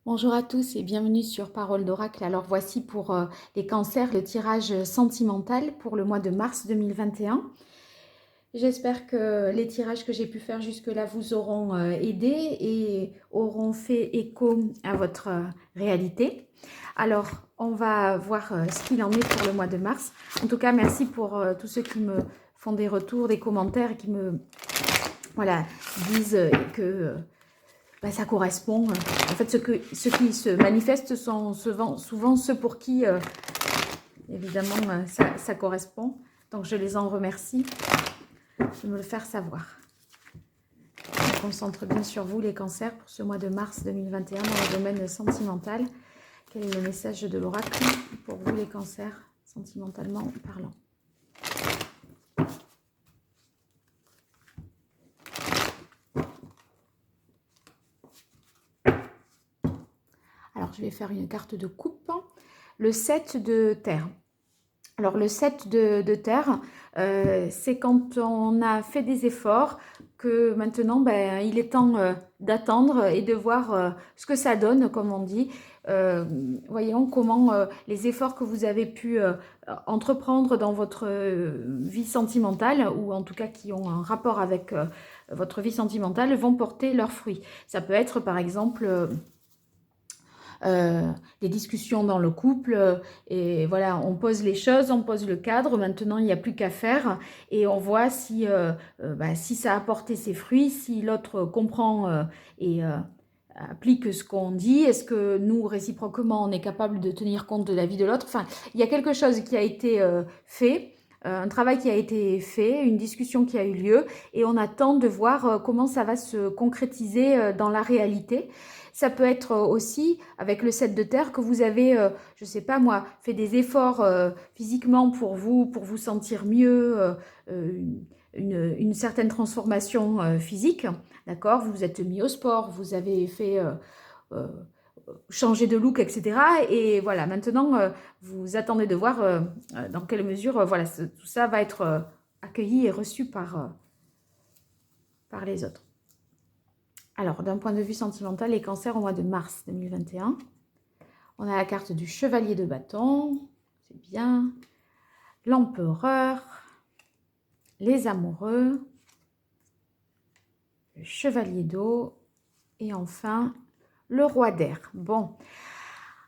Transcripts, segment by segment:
Bonjour à tous et bienvenue sur Parole d'Oracle. Alors voici pour les cancers le tirage sentimental pour le mois de mars 2021. J'espère que les tirages que j'ai pu faire jusque-là vous auront aidé et auront fait écho à votre réalité. Alors, on va voir ce qu'il en est pour le mois de mars. En tout cas, merci pour tous ceux qui me font des retours, des commentaires et qui me disent que ça correspond. En fait, ceux qui se manifestent sont souvent ceux pour qui, évidemment, ça correspond. Donc, je les en remercie de me le faire savoir. Je me concentre bien sur vous, les cancers, pour ce mois de mars 2021 dans le domaine sentimental. Quel est le message de l'oracle pour vous, les cancers, sentimentalement parlant? Alors, je vais faire une carte de coupe. Le 7 de terre. Alors, le 7 de terre, c'est quand on a fait des efforts que maintenant, il est temps d'attendre et de voir ce que ça donne, comme on dit. Voyons comment les efforts que vous avez pu entreprendre dans votre vie sentimentale, ou en tout cas qui ont un rapport avec votre vie sentimentale, vont porter leurs fruits. Ça peut être, par exemple... des discussions dans le couple, et voilà, on pose les choses, on pose le cadre, maintenant il n'y a plus qu'à faire et on voit si, si ça a porté ses fruits, si l'autre comprend et applique ce qu'on dit, est-ce que nous réciproquement on est capable de tenir compte de la vie de l'autre. Enfin, il y a quelque chose qui a été fait, un travail qui a été fait, une discussion qui a eu lieu et on attend de voir comment ça va se concrétiser dans la réalité. Ça peut être aussi, avec le 7 de terre, que vous avez, je ne sais pas moi, fait des efforts physiquement pour vous sentir mieux, une certaine transformation physique, d'accord? Vous vous êtes mis au sport, vous avez fait euh, changer de look, etc. Et voilà, maintenant, vous attendez de voir dans quelle mesure voilà, tout ça va être accueilli et reçu par les autres. Alors, d'un point de vue sentimental, les cancers au mois de mars 2021. On a la carte du chevalier de bâton, c'est bien. L'empereur, les amoureux, le chevalier d'eau et enfin le roi d'air. Bon,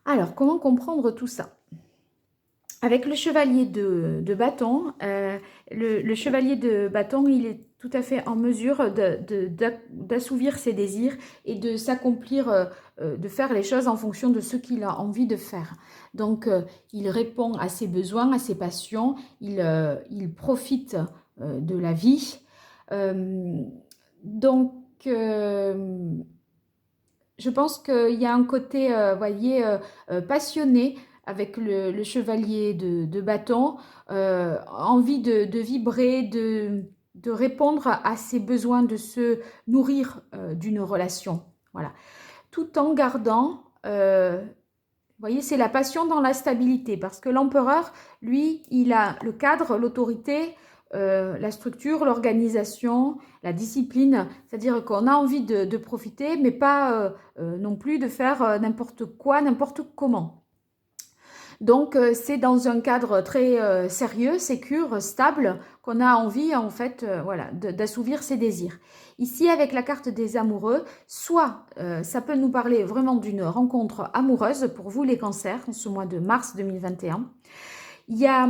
alors comment comprendre tout ça? Avec le chevalier de bâton, le chevalier de bâton, il est tout à fait en mesure d'assouvir ses désirs et de s'accomplir, de faire les choses en fonction de ce qu'il a envie de faire. Donc, il répond à ses besoins, à ses passions, il profite de la vie. Donc, je pense qu'il y a un côté, voyez, passionné avec le chevalier de bâton, envie de vibrer, de répondre à ses besoins, de se nourrir d'une relation. Voilà. Tout en gardant, vous voyez, c'est la passion dans la stabilité, parce que l'empereur, lui, il a le cadre, l'autorité, la structure, l'organisation, la discipline, c'est-à-dire qu'on a envie de profiter, mais pas non plus de faire n'importe quoi, n'importe comment. Donc, c'est dans un cadre très sérieux, sécure, stable, qu'on a envie, en fait, voilà, d'assouvir ses désirs. Ici, avec la carte des amoureux, soit ça peut nous parler vraiment d'une rencontre amoureuse pour vous, les cancers, en ce mois de mars 2021. Il y a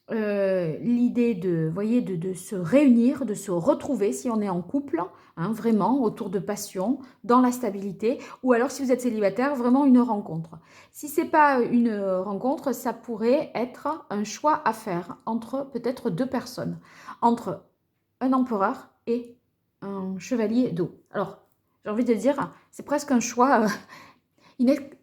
l'idée de, voyez, de se réunir, de se retrouver si on est en couple, hein, vraiment autour de passion, dans la stabilité, ou alors si vous êtes célibataire, vraiment une rencontre. Si ce n'est pas une rencontre, ça pourrait être un choix à faire entre peut-être deux personnes, entre un empereur et un chevalier d'eau. Alors, j'ai envie de dire, c'est presque un choix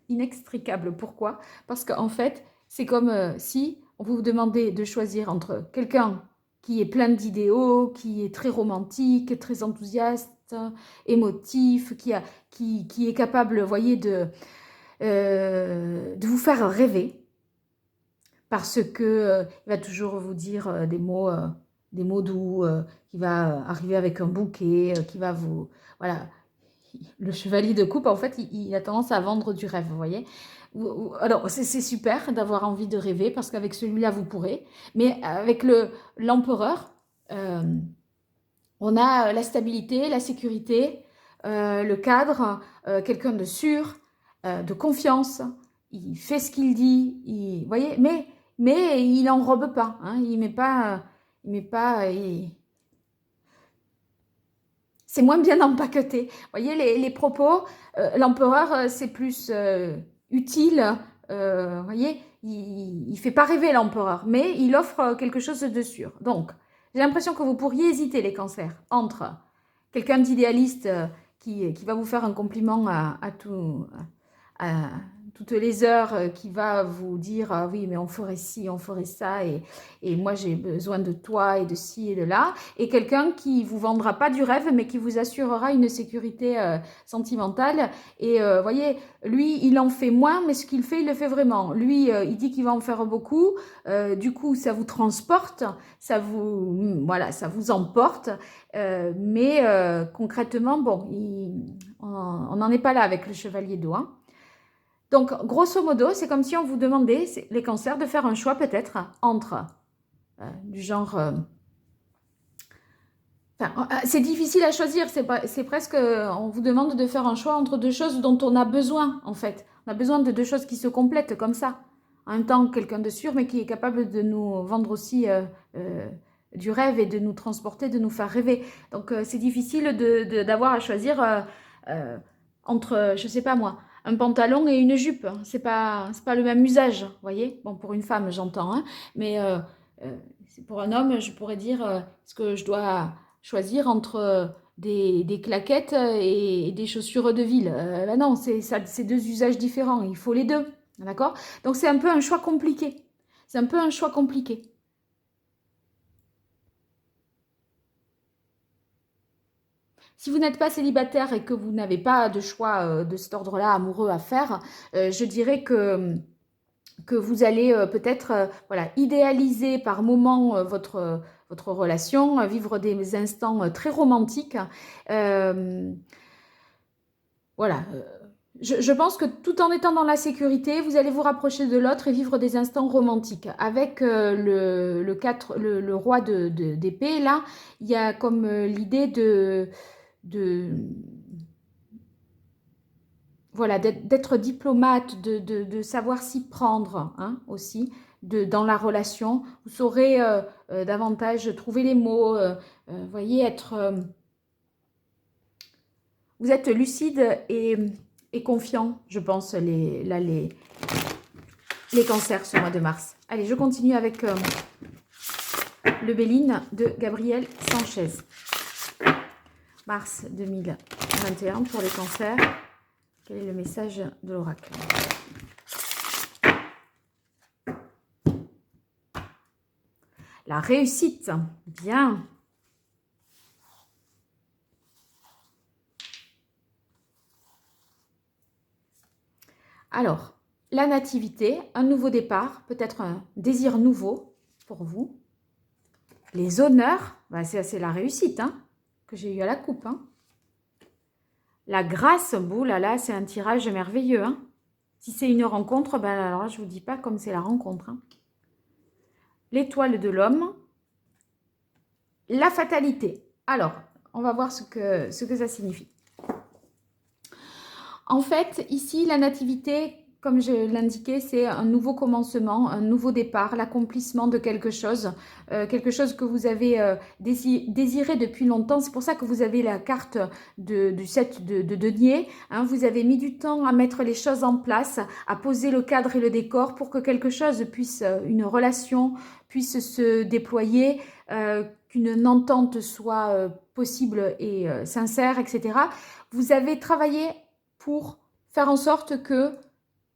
inextricable. Pourquoi? Parce qu'en fait, c'est comme si on vous demandait de choisir entre quelqu'un qui est plein d'idéaux, qui est très romantique, très enthousiaste, émotif, qui est capable, vous voyez, de vous faire rêver, parce que il va toujours vous dire des mots doux, qui va arriver avec un bouquet, qui va vous... Voilà. le chevalier de coupe, en fait, il a tendance à vendre du rêve, vous voyez. Alors, c'est super d'avoir envie de rêver, parce qu'avec celui-là, vous pourrez. Mais avec l'empereur, euh, on a la stabilité, la sécurité, le cadre, quelqu'un de sûr, de confiance. Il fait ce qu'il dit, vous voyez, mais il n'enrobe pas, hein, il met pas, c'est moins bien empaqueté. Vous voyez, les propos, l'empereur, c'est plus utile. Vous voyez, il ne fait pas rêver l'empereur, mais il offre quelque chose de sûr. Donc, j'ai l'impression que vous pourriez hésiter, les cancers, entre quelqu'un d'idéaliste qui va vous faire un compliment à toutes les heures, qui va vous dire oui, mais on ferait ci, on ferait ça, et moi j'ai besoin de toi et de ci et de là, et quelqu'un qui vous vendra pas du rêve, mais qui vous assurera une sécurité sentimentale. Et voyez, lui, il en fait moins, mais ce qu'il fait, il le fait vraiment. Lui, il dit qu'il va en faire beaucoup, du coup, ça vous transporte, voilà, ça vous emporte, mais concrètement, bon, on n'en est pas là avec le chevalier d'eau, hein. Donc, grosso modo, c'est comme si on vous demandait, les cancers, de faire un choix peut-être entre du genre... c'est difficile à choisir, c'est presque... on vous demande de faire un choix entre deux choses dont on a besoin, en fait. On a besoin de deux choses qui se complètent comme ça. En même temps, quelqu'un de sûr, mais qui est capable de nous vendre aussi du rêve et de nous transporter, de nous faire rêver. Donc, c'est difficile d'avoir à choisir entre, je sais pas moi, un pantalon et une jupe. C'est pas le même usage, vous voyez. Bon, pour une femme, j'entends, hein, mais pour un homme, je pourrais dire, est-ce que je dois choisir entre des claquettes et des chaussures de ville? Ben non, c'est deux usages différents, il faut les deux, d'accord? Donc c'est un peu un choix compliqué. C'est un peu un choix compliqué. Si vous n'êtes pas célibataire et que vous n'avez pas de choix de cet ordre-là amoureux à faire, je dirais que vous allez peut-être voilà, idéaliser par moment votre relation, vivre des instants très romantiques. Voilà. Je pense que tout en étant dans la sécurité, vous allez vous rapprocher de l'autre et vivre des instants romantiques. Avec le roi d'épée, là, il y a comme l'idée de voilà, d'être diplomate, de savoir s'y prendre, hein, aussi, dans la relation. Vous saurez davantage trouver les mots, voyez, vous êtes lucide et confiant, je pense, les cancers ce mois de mars. Allez, je continue avec le Béline de Gabriel Sanchez. Mars 2021 pour les cancers. Quel est le message de l'oracle? La réussite. Bien. Alors, la nativité, un nouveau départ, peut-être un désir nouveau pour vous. Les honneurs, bah c'est la réussite, hein, que j'ai eu à la coupe, hein. La grâce, bout là là, c'est un tirage merveilleux, hein. Si c'est une rencontre, ben alors je ne vous dis pas comme c'est la rencontre, hein. L'étoile de l'homme. La fatalité. Alors, on va voir ce que ça signifie. En fait, ici, la nativité, comme je l'indiquais, c'est un nouveau commencement, un nouveau départ, l'accomplissement de quelque chose que vous avez désiré depuis longtemps. C'est pour ça que vous avez la carte du 7 de denier, hein. Vous avez mis du temps à mettre les choses en place, à poser le cadre et le décor pour que quelque chose puisse, une relation puisse se déployer, qu'une entente soit possible et sincère, etc. Vous avez travaillé pour faire en sorte que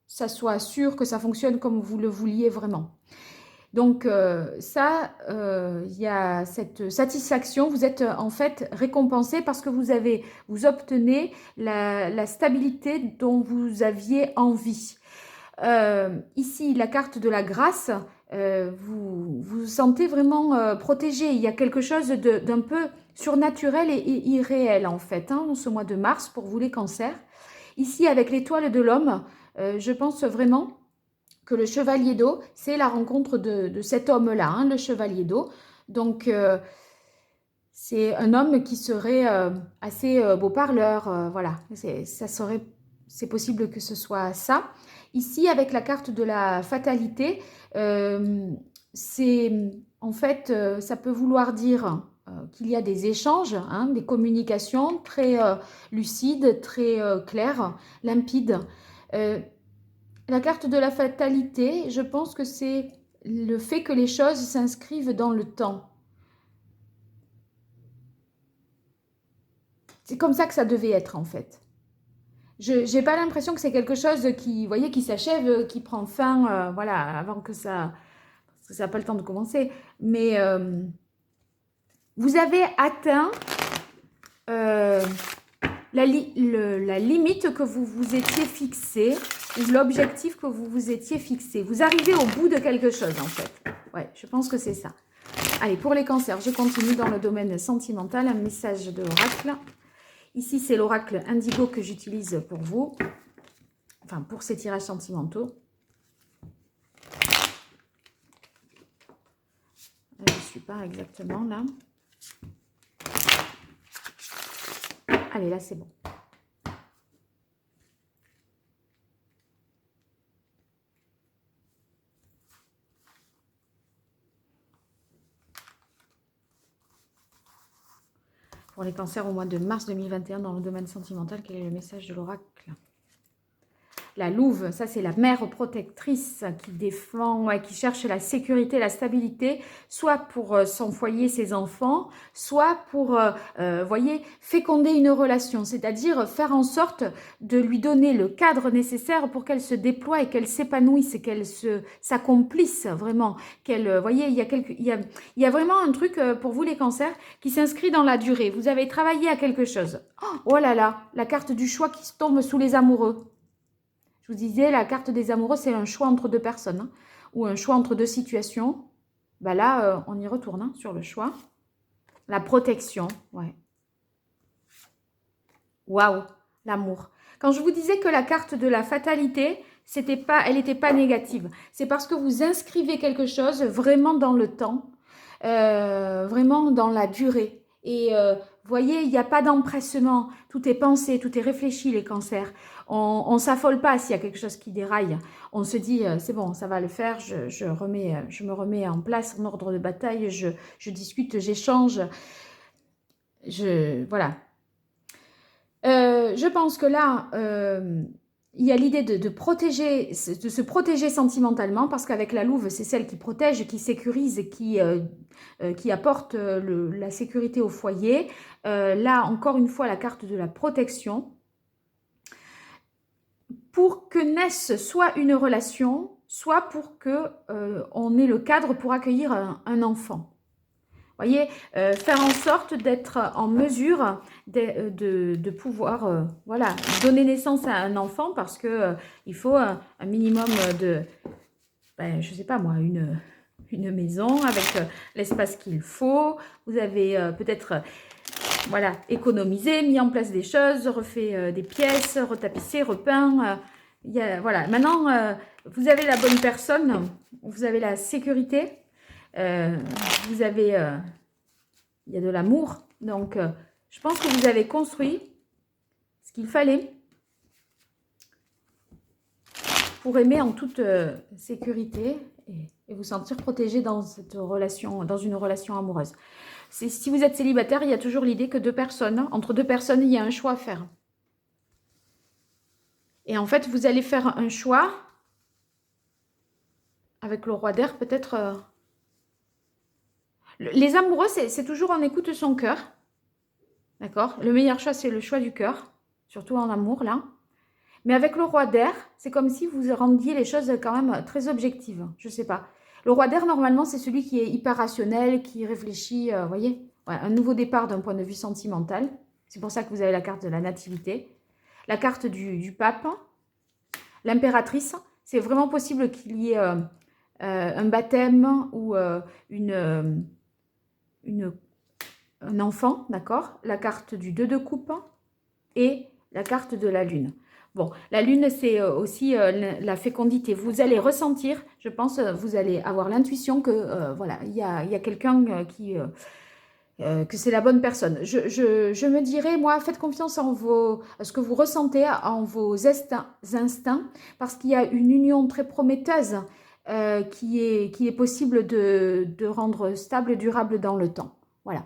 ça soit sûr, que ça fonctionne comme vous le vouliez vraiment. Donc il y a cette satisfaction, vous êtes en fait récompensé parce que vous obtenez la stabilité dont vous aviez envie. Ici, la carte de la grâce, vous vous sentez vraiment protégé. Il y a quelque chose d'un peu surnaturel et irréel en fait, hein, en ce mois de mars pour vous les cancers. Ici, avec l'étoile de l'homme, je pense vraiment que le chevalier d'eau, c'est la rencontre de cet homme-là, hein, le chevalier d'eau. Donc, c'est un homme qui serait assez beau parleur, voilà. C'est possible que ce soit ça. Ici, avec la carte de la fatalité, c'est en fait, ça peut vouloir dire qu'il y a des échanges, hein, des communications très lucides, très claires, limpides. Euh, la carte de la fatalité, je pense que c'est le fait que les choses s'inscrivent dans le temps. C'est comme ça que ça devait être en fait. Je n'ai pas l'impression que c'est quelque chose qui, vous voyez, qui s'achève, qui prend fin, voilà, avant que ça, parce que ça n'a pas le temps de commencer. Mais vous avez atteint euh, la limite que vous vous étiez fixée ou l'objectif que vous vous étiez fixé. Vous arrivez au bout de quelque chose en fait. Ouais, je pense que c'est ça. Allez, pour les cancers, je continue dans le domaine sentimental, un message de l'oracle. Ici, c'est l'oracle indigo que j'utilise pour vous, enfin pour ces tirages sentimentaux. Je ne suis pas exactement là. Allez, là, c'est bon. Pour les cancers au mois de mars 2021 dans le domaine sentimental, quel est le message de l'oracle? La louve, ça c'est la mère protectrice qui défend, ouais, qui cherche la sécurité, la stabilité, soit pour son foyer, ses enfants, soit pour, voyez, féconder une relation, c'est-à-dire faire en sorte de lui donner le cadre nécessaire pour qu'elle se déploie et qu'elle s'épanouisse et qu'elle s'accomplisse vraiment. Voyez, il y a vraiment un truc pour vous les cancers qui s'inscrit dans la durée. Vous avez travaillé à quelque chose. Oh là là, la carte du choix qui se tombe sous les amoureux. Je vous disais, la carte des amoureux, c'est un choix entre deux personnes, hein, ou un choix entre deux situations. Ben là, on y retourne hein, sur le choix. La protection, ouais. Waouh, l'amour. Quand je vous disais que la carte de la fatalité, elle n'était pas négative. C'est parce que vous inscrivez quelque chose vraiment dans le temps, vraiment dans la durée. Et vous voyez, il n'y a pas d'empressement. Tout est pensé, tout est réfléchi, les cancers. On ne s'affole pas s'il y a quelque chose qui déraille. On se dit, c'est bon, ça va le faire, je me remets en place en ordre de bataille, je discute, j'échange. Voilà. Je pense que là, il y a l'idée de se protéger sentimentalement, parce qu'avec la louve, c'est celle qui protège, qui sécurise, qui apporte la sécurité au foyer. Là, encore une fois, la carte de la protection. Pour que naisse soit une relation, soit pour que on ait le cadre pour accueillir un enfant. Voyez, faire en sorte d'être en mesure de pouvoir voilà, donner naissance à un enfant, parce que il faut un minimum de, ben, je sais pas moi, une maison avec l'espace qu'il faut. Vous avez peut-être voilà, économisé, mis en place des choses, refait des pièces, retapissé, repeint. Voilà. Maintenant, vous avez la bonne personne, vous avez la sécurité. Vous avez, il y a de l'amour, donc je pense que vous avez construit ce qu'il fallait pour aimer en toute sécurité et vous sentir protégé dans cette relation, dans une relation amoureuse. Si vous êtes célibataire, il y a toujours l'idée que entre deux personnes, il y a un choix à faire. Et en fait, vous allez faire un choix avec le roi d'air, peut-être. Les amoureux, c'est toujours on écoute son cœur. D'accord? Le meilleur choix, c'est le choix du cœur. Surtout en amour, là. Mais avec le roi d'air, c'est comme si vous rendiez les choses quand même très objectives. Je ne sais pas. Le roi d'air, normalement, c'est celui qui est hyper rationnel, qui réfléchit, vous voyez, ouais, un nouveau départ d'un point de vue sentimental. C'est pour ça que vous avez la carte de la nativité. La carte du pape, l'impératrice. C'est vraiment possible qu'il y ait un baptême ou une, un enfant, d'accord? La carte du 2 de coupe et la carte de la lune. Bon, la lune, c'est aussi la fécondité. Vous allez ressentir, je pense, vous allez avoir l'intuition que, voilà, il y a quelqu'un que c'est la bonne personne. Je me dirais, moi, faites confiance à ce que vous ressentez, en vos instincts, parce qu'il y a une union très prometteuse qui est possible de rendre stable, durable dans le temps. Voilà.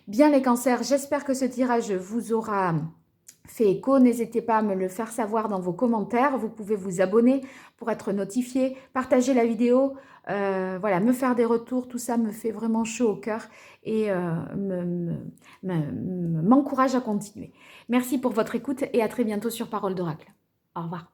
Bien les cancers, j'espère que ce tirage vous aura fait écho. N'hésitez pas à me le faire savoir dans vos commentaires. Vous pouvez vous abonner pour être notifié, partager la vidéo, voilà, me faire des retours. Tout ça me fait vraiment chaud au cœur et m'encourage à continuer. Merci pour votre écoute et à très bientôt sur Parole d'Oracle. Au revoir.